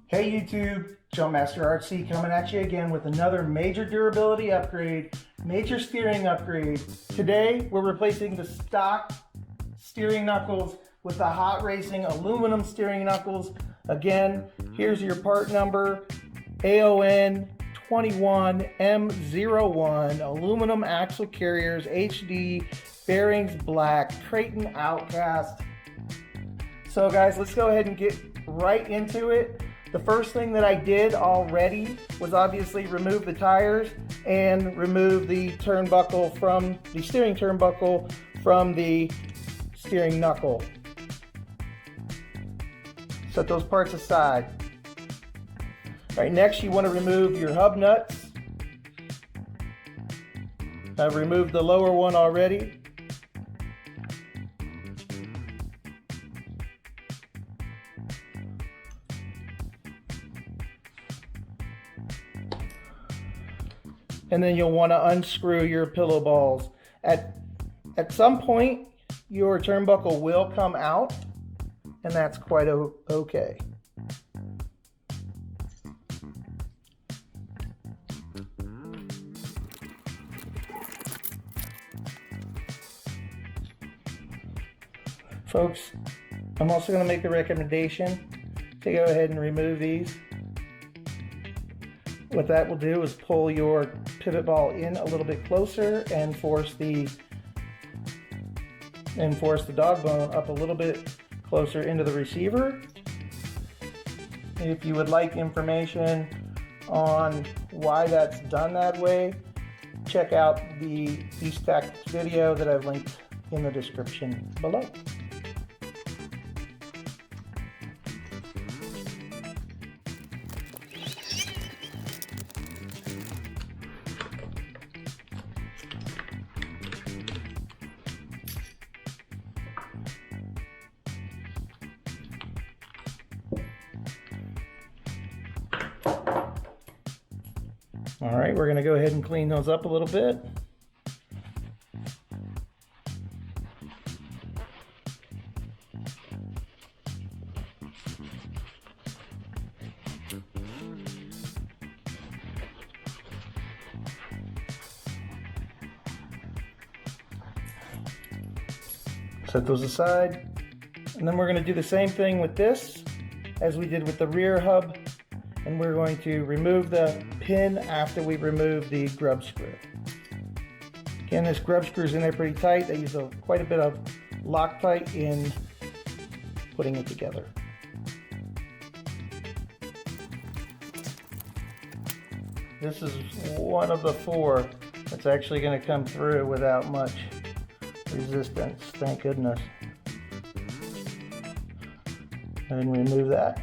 Hey YouTube, Jumpmaster RC coming at you again with another major durability upgrade, major steering upgrade. Today we're replacing the stock steering knuckles with the hot racing aluminum steering knuckles. Again, here's your part number, AON 21M01, aluminum axle carriers, HD, bearings black, Kraton outcast. So guys, let's go ahead and get right into it. The first thing that I did already was obviously remove the tires and remove the turnbuckle from the steering turnbuckle from the steering knuckle. Set those parts aside. All right, next you want to remove your hub nuts. I've removed the lower one already. And then you'll want to unscrew your pillow balls. At some point, your turnbuckle will come out, and that's quite okay. Folks, I'm also going to make a recommendation to go ahead and remove these. What that will do is pull your pivot ball in a little bit closer and force the dog bone up a little bit closer into the receiver. If you would like information on why that's done that way, check out the E-Stack video that I've linked in the description below. All right, we're going to go ahead and clean those up a little bit. Set those aside. And then we're going to do the same thing with this as we did with the rear hub. And we're going to remove the pin after we remove the grub screw. Again, this grub screw is in there pretty tight. I use quite a bit of Loctite in putting it together. This is one of the four that's actually going to come through without much resistance, thank goodness. And remove that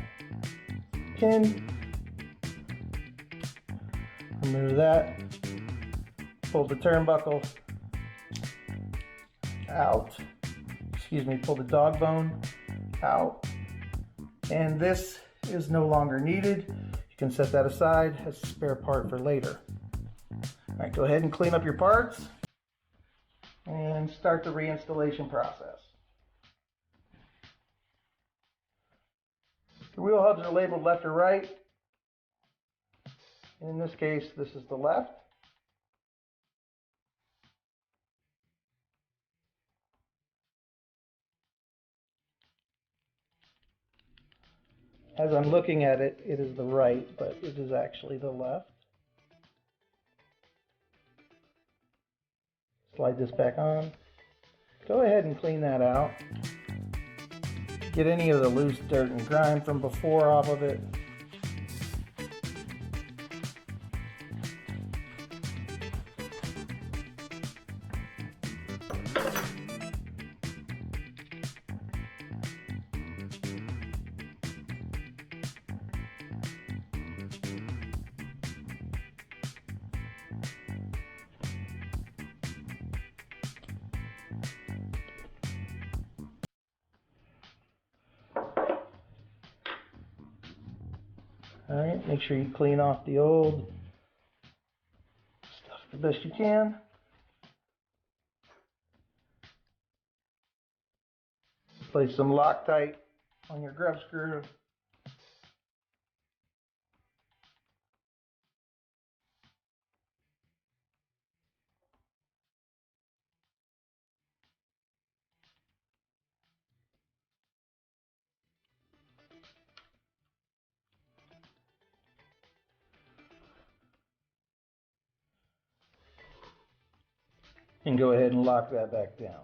pin. Remove that, pull the turnbuckle out, pull the dog bone out, and this is no longer needed. You can set that aside as a spare part for later. All right, go ahead and clean up your parts and start the reinstallation process. The wheel hubs are labeled left or right. In this case, this is the left. As I'm looking at it, it is the right, but it is actually the left. Slide this back on. Go ahead and clean that out. Get any of the loose dirt and grime from before off of it. All right, make sure you clean off the old stuff the best you can. Place some Loctite on your grub screw. and go ahead and lock that back down.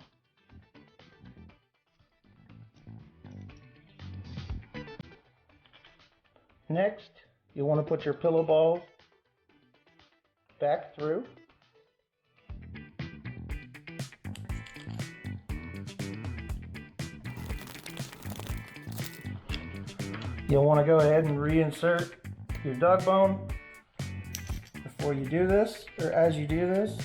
Next, you'll want to put your pillow balls back through. You'll want to go ahead and reinsert your dog bone before you do this, or as you do this.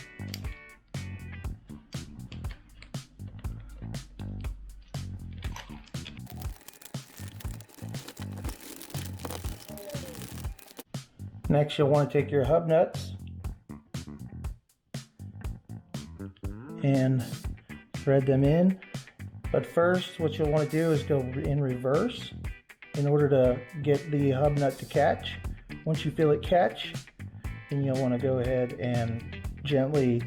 Next, you'll want to take your hub nuts and thread them in. But first, what you'll want to do is go in reverse in order to get the hub nut to catch. Once you feel it catch, then you'll want to go ahead and gently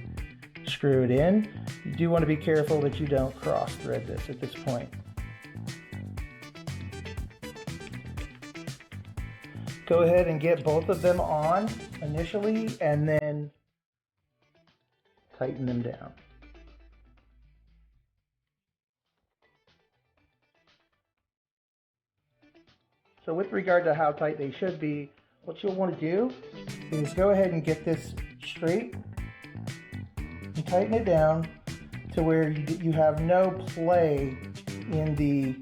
screw it in. You do want to be careful that you don't cross thread this at this point. Go ahead and get both of them on initially and then tighten them down. So with regard to how tight they should be, what you'll want to do is go ahead and get this straight and tighten it down to where you have no play in the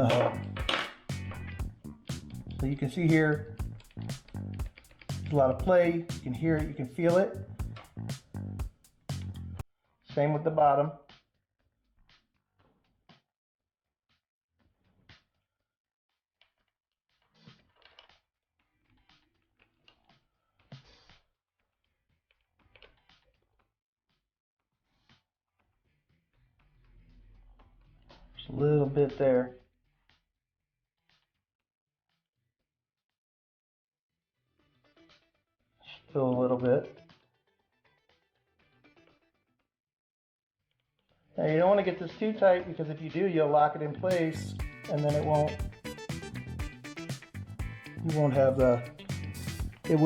hub. So you can see here, there's a lot of play. You can hear it, you can feel it. Same with the bottom. Just a little bit there. Still a little bit. Now you don't want to get this too tight, because if you do, you'll lock it in place and then you won't have it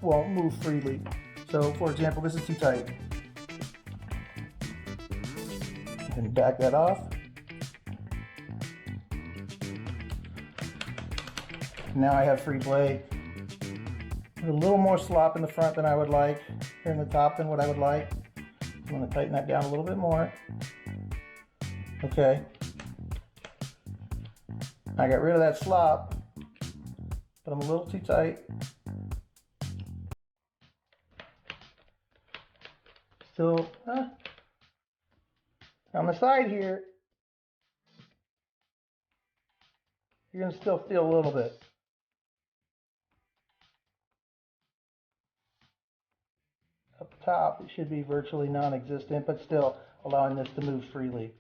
won't move freely. So for example, this is too tight. And back that off. Now I have free play. A little more slop in the front than I would like, or in the top than what I would like. I'm going to tighten that down a little bit more. Okay. I got rid of that slop, but I'm a little too tight. Still, on the side here, you're going to still feel a little bit. Up top, it should be virtually non-existent, but still allowing this to move freely.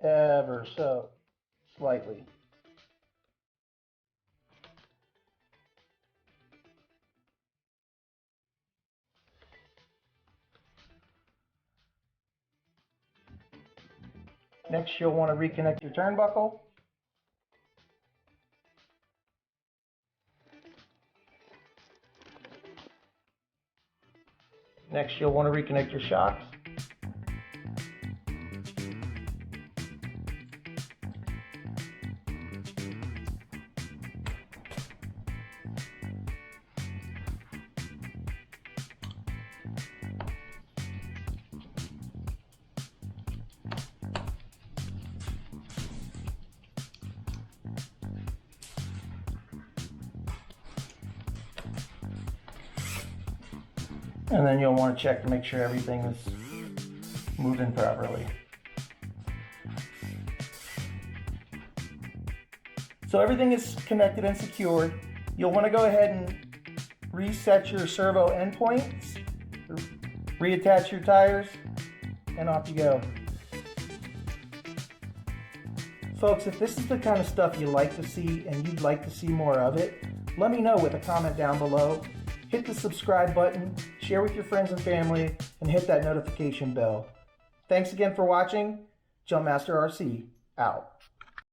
Ever so slightly. Next, you'll want to reconnect your turnbuckle. Next, you'll want to reconnect your shocks. And then you'll want to check to make sure everything is moving properly. So everything is connected and secured. You'll want to go ahead and reset your servo endpoints, reattach your tires, and off you go. Folks, if this is the kind of stuff you like to see and you'd like to see more of it, let me know with a comment down below. Hit the subscribe button, share with your friends and family, and hit that notification bell. Thanks again for watching. Jumpmaster RC, out.